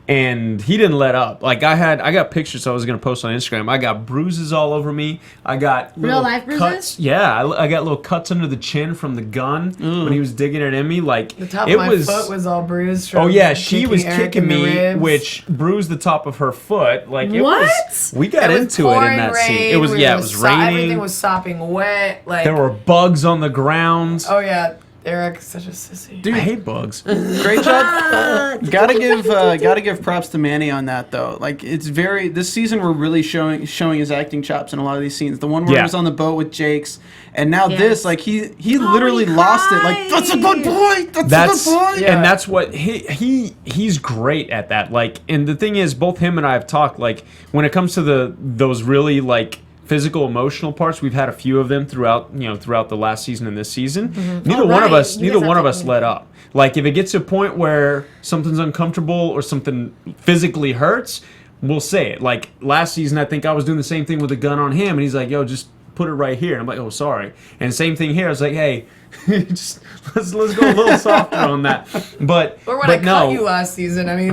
And he didn't let up. Like, I got pictures I was gonna post on Instagram. I got bruises all over me. I got Real life bruises? cuts. Yeah, I got little cuts under the chin from the gun when he was digging it in me. Like, The top it of my was. foot was all bruised. From Oh yeah, she was Eric kicking in the me, ribs. which bruised the top of her foot. Like it What? was. We got It was into it in pouring that scene. rain, It was where it was raining. Everything was sopping wet. Like There were bugs on the ground. Oh yeah, Eric's such a sissy. Dude, I hate bugs. great job. Gotta give props to Manny on that though. Like it's very this season we're really showing his acting chops in a lot of these scenes. The one where Yeah. he was on the boat with Jake's, and now Yes. this like he literally lost it. Like that's a good boy. That's a good boy. And that's what he's great at that. Like, and the thing is, both him and I have talked. Like, when it comes to those really like physical emotional parts, we've had a few of them throughout the last season and this season. Neither Oh, one of right. us You guys have to- let up. Like, if it gets to a point where something's uncomfortable or something physically hurts, we'll say it. Like last season, I think I was doing the same thing with a gun on him, and he's like, "Yo, just put it right here." And I'm like, "Oh, sorry." And same thing here. I was like, "Hey, just let's go a little softer on that." But Or when but I no. cut you last season, I mean,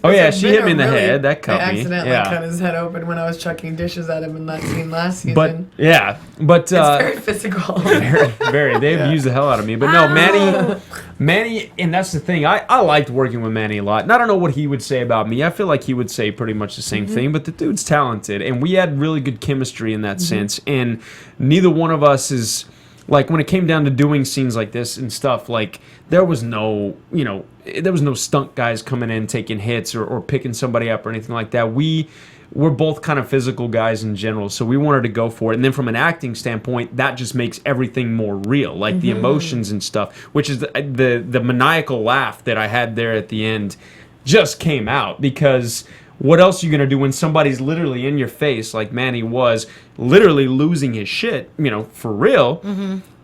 Oh, yeah, it's she been hit me in the really- head. That cut I me. accidentally Yeah. cut his head open when I was chucking dishes at him in that scene last season. But yeah, but it's very physical. very. They abused the hell out of me. But no, Manny, and that's the thing. I liked working with Manny a lot. And I don't know what he would say about me. I feel like he would say pretty much the same thing. But the dude's talented, and we had really good chemistry in that sense. And neither one of us is like when it came down to doing scenes like this and stuff. Like there was no stunt guys coming in taking hits or picking somebody up or anything like that. We're both kind of physical guys in general, so we wanted to go for it. And then from an acting standpoint, that just makes everything more real, like the emotions and stuff, which is the maniacal laugh that I had there at the end just came out because what else are you going to do when somebody's literally in your face, like Manny was, literally losing his shit, for real?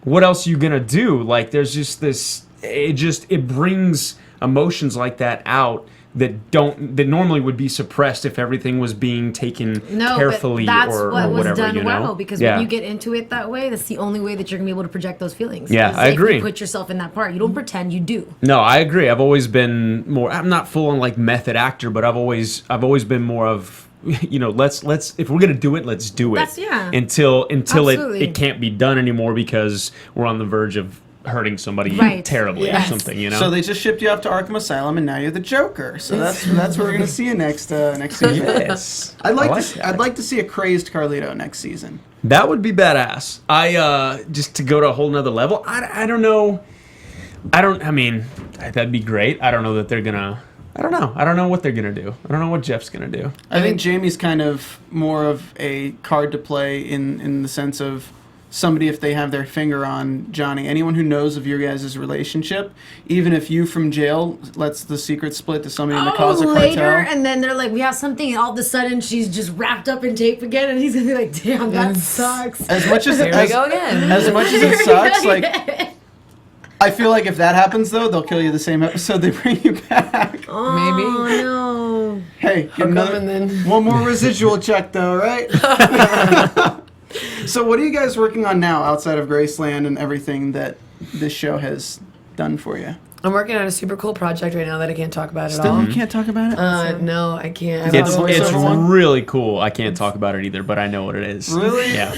What else are you going to do? Like, there's just this, it brings emotions like that out that normally would be suppressed if everything was being taken carefully but that's or what whatever, was done well, because when you get into it that way, that's the only way that you're gonna be able to project those feelings. Yeah, I agree. If you put yourself in that part, you don't pretend, you do. No, I agree. I've always been more. I'm not full on like method actor, but I've always been more of, let's if we're gonna do it, let's do it. Until it can't be done anymore because we're on the verge of hurting somebody terribly or something, So they just shipped you off to Arkham Asylum, and now you're the Joker. So that's where we're gonna see you next season. Yes, I'd like to see a crazed Carlito next season. That would be badass. Just to go to a whole nother level. I don't know. I mean, that'd be great. I don't know that they're gonna. I don't know. I don't know what they're gonna do. I don't know what Jeff's gonna do. I think Jamie's kind of more of a card to play in the sense of somebody, if they have their finger on Johnny, anyone who knows of your guys' relationship, even if you from jail lets the secret split to somebody in the Cause of later, Cartel. and then they're like, we have something, and all of a sudden she's just wrapped up in tape again, and he's gonna be like, damn, that sucks. As much as Here we go again. As much as it sucks, like, I feel like if that happens though, they'll kill you the same episode they bring you back. Oh, Maybe. No. Hey, get one more residual check though, right? So what are you guys working on now outside of Graceland and everything that this show has done for you? I'm working on a super cool project right now that I can't talk about at Still, all. you can't talk about it? No, I can't. It's really cool. I can't talk about it either, but I know what it is. Really? Yeah.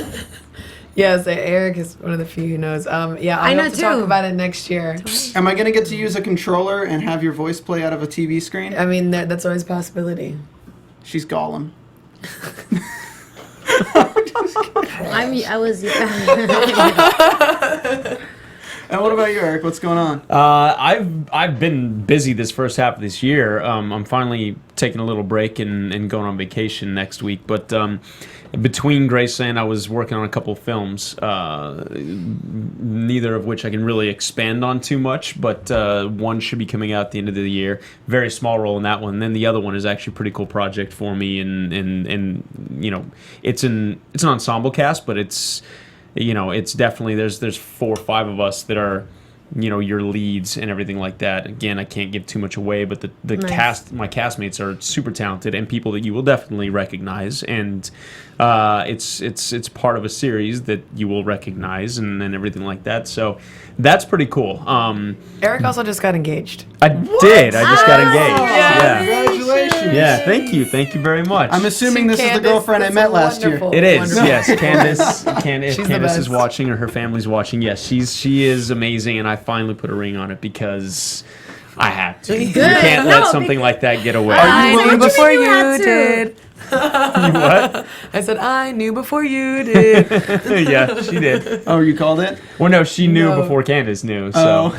Yes, Eric is one of the few who knows. Yeah, I have to talk about it next year. Am I going to get to use a controller and have your voice play out of a TV screen? I mean, that's always a possibility. She's Gollum. I was. And what about you, Eric? What's going on? I've been busy this first half of this year. I'm finally taking a little break and going on vacation next week. But between Graceland, I was working on a couple of films, neither of which I can really expand on too much. But one should be coming out at the end of the year. Very small role in that one. And then the other one is actually a pretty cool project for me. And it's an ensemble cast, but it's definitely there's 4 or 5 of us that are your leads and everything like that. Again, I can't give too much away, but the cast, my castmates are super talented and people that you will definitely recognize, and it's part of a series that you will recognize and everything like that. So that's pretty cool. Eric also just got engaged. I did. I just got engaged. Yeah. Congratulations. Yeah. Thank you very much. I'm assuming this is the girlfriend I met last year. It is. Yes, Candace. If She's Candace the is best. watching or her family's watching, yes, she is amazing, and I finally put a ring on it because I had to. You can't let something like that get away. I knew before you you had to? did. What? I said, I knew before you did. Yeah, she did. Oh, you called it? Well, no, she knew No. before Candace knew. So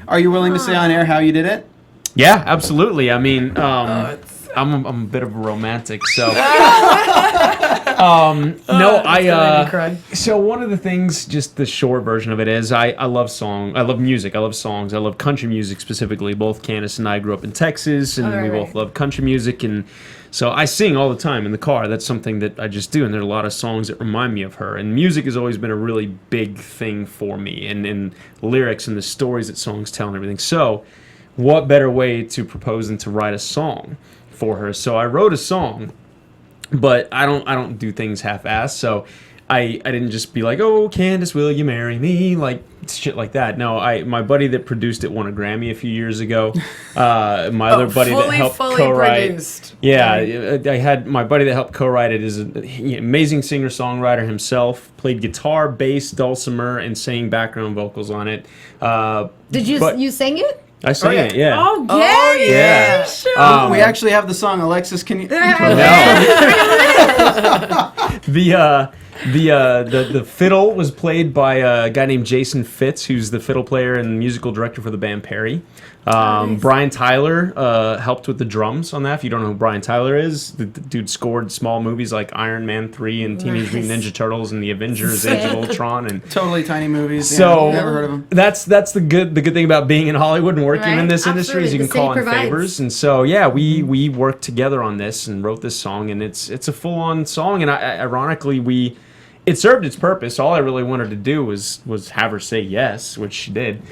Are you willing to say on air how you did it? yeah, absolutely. I mean, I'm a bit of a romantic, so. So one of the things, just the short version of it is, I love music, I love songs, I love country music specifically. Both Candace and I grew up in Texas, and we both love country music, and so I sing all the time in the car. That's something that I just do, and there are a lot of songs that remind me of her. And music has always been a really big thing for me, and lyrics and the stories that songs tell and everything. So what better way to propose than to write a song for her? So I wrote a song, but I don't do things half-assed. So I didn't just be like, oh, Candace, will you marry me? Like shit like that. No, my buddy that produced it won a Grammy a few years ago. My other buddy that helped co-write. Produced. Yeah, I had my buddy that helped co-write it is an amazing singer-songwriter himself. Played guitar, bass, dulcimer, and sang background vocals on it. Did you sing it? I sang it, yeah. Oh, yeah. Sure. We actually have the song. Alexis, can you? The fiddle was played by a guy named Jason Fitz, who's the fiddle player and musical director for the band Perry. Nice. Brian Tyler helped with the drums on that. If you don't know who Brian Tyler is, the dude scored small movies like Iron Man 3 and Teenage Mutant Ninja Turtles and The Avengers: Age of Ultron, and Totally tiny movies. so never heard of them. that's the good thing about being in Hollywood and working in Right, this industry is you absolutely. can call The in city provides. favors. And so we worked together on this and wrote this song, and it's a full on song. And ironically, it served its purpose. All I really wanted to do was have her say yes, which she did.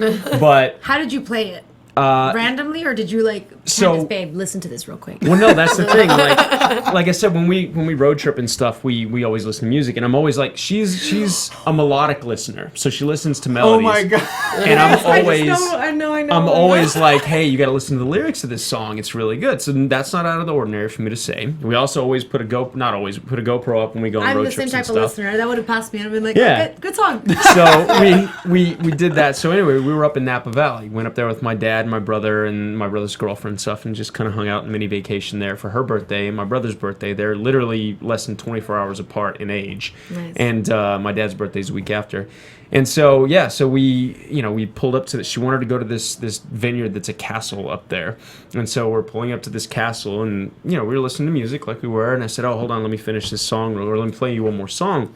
But How did you play it? Randomly, or did you so- babe, listen to this real quick? well, no, that's the thing. Like I said, when we road trip and stuff, we always listen to music, and I'm always like, she's a melodic listener, so she listens to melodies. Oh my god. And I'm always I know. I'm always like, hey, you got to listen to the lyrics of this song. It's really good. So that's not out of the ordinary for me to say. We also always put a GoPro up when we go on I'm road the same trips and type of stuff. listener. That would have passed me. I'd been like, Yeah. good song. So we did that. So anyway, we were up in Napa Valley. Went up there with my dad, my brother, and my brother's girlfriend and stuff, and just kind of hung out in mini vacation there for her birthday and my brother's birthday. They're literally less than 24 hours apart in age. Nice. And my dad's birthday's a week after. And so we pulled up to she wanted to go to this vineyard that's a castle up there. And so we're pulling up to this castle, and we were listening to music like we were, and I said, oh, hold on, let me finish this song, or let me play you one more song.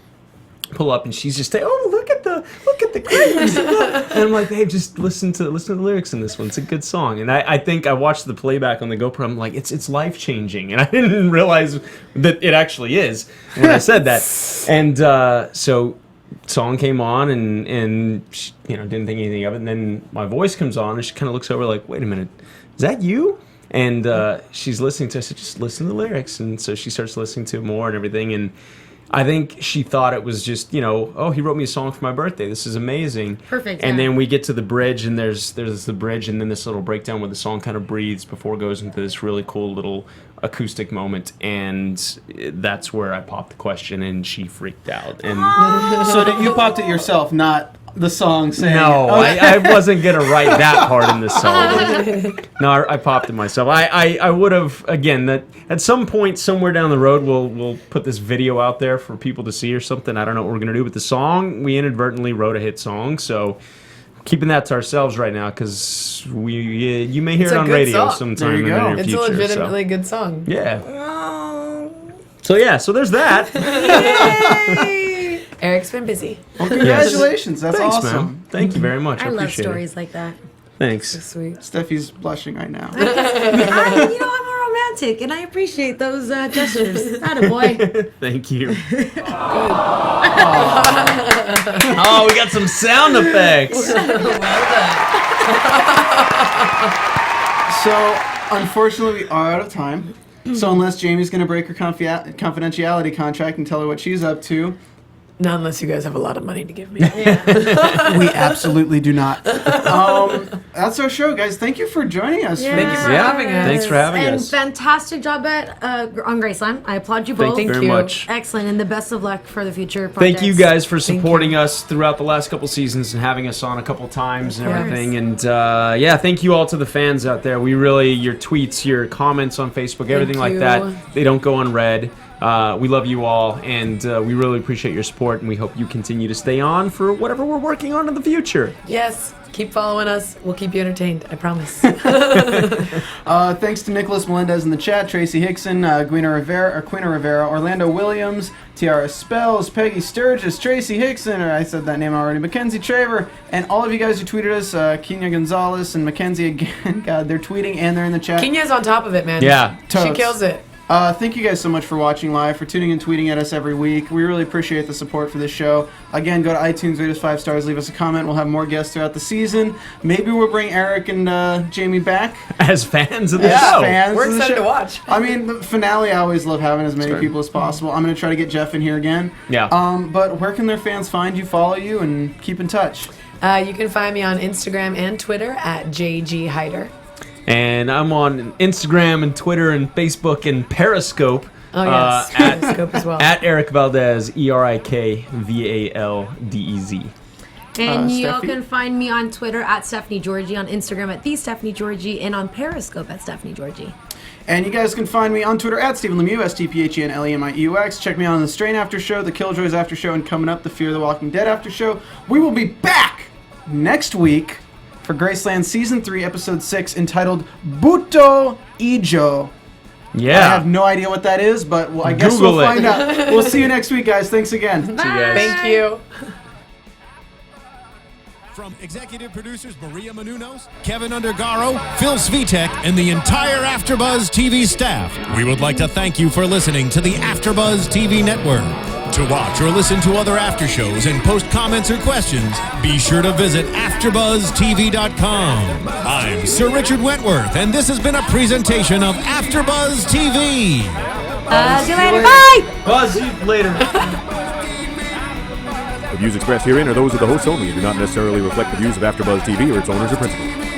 Pull up, and she's just saying, oh, look at the grapes. And I'm like, hey, just listen to the lyrics in this one. It's a good song. And I think I watched the playback on the GoPro. I'm like, it's life changing, and I didn't realize that it actually is when I said that. And so song came on, and she, didn't think anything of it. And then my voice comes on, and she kind of looks over like, wait a minute, is that you? And she's listening to it. I said, just listen to the lyrics. And so she starts listening to it more and everything. And I think she thought it was just, oh, he wrote me a song for my birthday. This is amazing. Perfect, And yeah. then we get to the bridge, and there's the bridge, and then this little breakdown where the song kind of breathes before it goes into this really cool little acoustic moment. And that's where I popped the question, and she freaked out. And So you popped it yourself, not the song saying. no, Okay. I wasn't gonna write that part in the song. No, I popped it myself. I would have, again, that at some point somewhere down the road we'll put this video out there for people to see or something. I don't know what we're gonna do with the song. We inadvertently wrote a hit song, so keeping that to ourselves right now, because you may hear It's it a on good radio song. sometime There in you the go. near It's future. a legitimately So. good song. Yeah. So there's that. Eric's been busy. Well, congratulations. That's Thanks, awesome. man. Thank you very much. I I love appreciate stories it. like that. Thanks. Sweet. Steffi's blushing right now. I'm a romantic, and I appreciate those gestures. Attaboy. Thank you. Oh, we got some sound effects. So, unfortunately, we are out of time. So, unless Jamie's going to break her confidentiality contract and tell her what she's up to, Not unless you guys have a lot of money to give me. we absolutely do not. That's our show, guys. Thank you for joining us. Thank you for Yeah, having us. thanks for having And us. fantastic job on Graceland. I applaud you both. Thank you very you. much. Excellent, and the best of luck for the future projects. Thank you guys for Thank supporting you. us throughout the last couple seasons and having us on a couple times and Of course. everything. And thank you all to the fans out there. We really, your tweets, your comments on Facebook, everything like you. that, they don't go unread. We love you all, and we really appreciate your support, and we hope you continue to stay on for whatever we're working on in the future. Yes. Keep following us. We'll keep you entertained. I promise. Thanks to Nicholas Melendez in the chat, Tracy Hickson, Quina Rivera, Orlando Williams, Tiara Spells, Peggy Sturgis, Tracy Hickson, or I said that name already, Mackenzie Traver, and all of you guys who tweeted us, Kenya Gonzalez and Mackenzie again. God, they're tweeting and they're in the chat. Kenya's on top of it, man. Yeah. She Totes. kills it. Thank you guys so much for watching live, for tuning and tweeting at us every week. We really appreciate the support for this show. Again, go to iTunes, rate us 5 stars, leave us a comment. We'll have more guests throughout the season. Maybe we'll bring Eric and Jamie back. As fans of the Yeah, show. fans We're of the excited show. to watch. I mean, the finale, I always love having as many Sure. people as possible. I'm going to try to get Jeff in here again. Yeah. But where can their fans find you, follow you, and keep in touch? You can find me on Instagram and Twitter at JG Hyder. And I'm on Instagram and Twitter and Facebook and Periscope. Oh, yes. Periscope as well. At Erik Valdez, ErikValdez. And you Steffi? can find me on Twitter at Stephanie Giorgi, on Instagram at TheStephanieGiorgi, and on Periscope at Stephanie Giorgi. And you guys can find me on Twitter at Stephen Lemieux, StPHENLEMIEUX. Check me out on the Strain After Show, the Killjoys After Show, and coming up, the Fear the Walking Dead After Show. We will be back next week for Graceland Season 3, Episode 6, entitled Buto Ijo. Yeah. I have no idea what that is, but I guess Google we'll it. find out. We'll see you next week, guys. Thanks again. See you guys. Thank you. From executive producers Maria Menounos, Kevin Undergaro, Phil Svitek, and the entire AfterBuzz TV staff, we would like to thank you for listening to the AfterBuzz TV network. To watch or listen to other after shows and post comments or questions, be sure to visit AfterBuzzTV.com. I'm Sir Richard Wentworth, and this has been a presentation of AfterBuzz TV. See you later. Bye. Buzz you later. The views expressed herein are those of the hosts only and do not necessarily reflect the views of AfterBuzz TV or its owners or principals.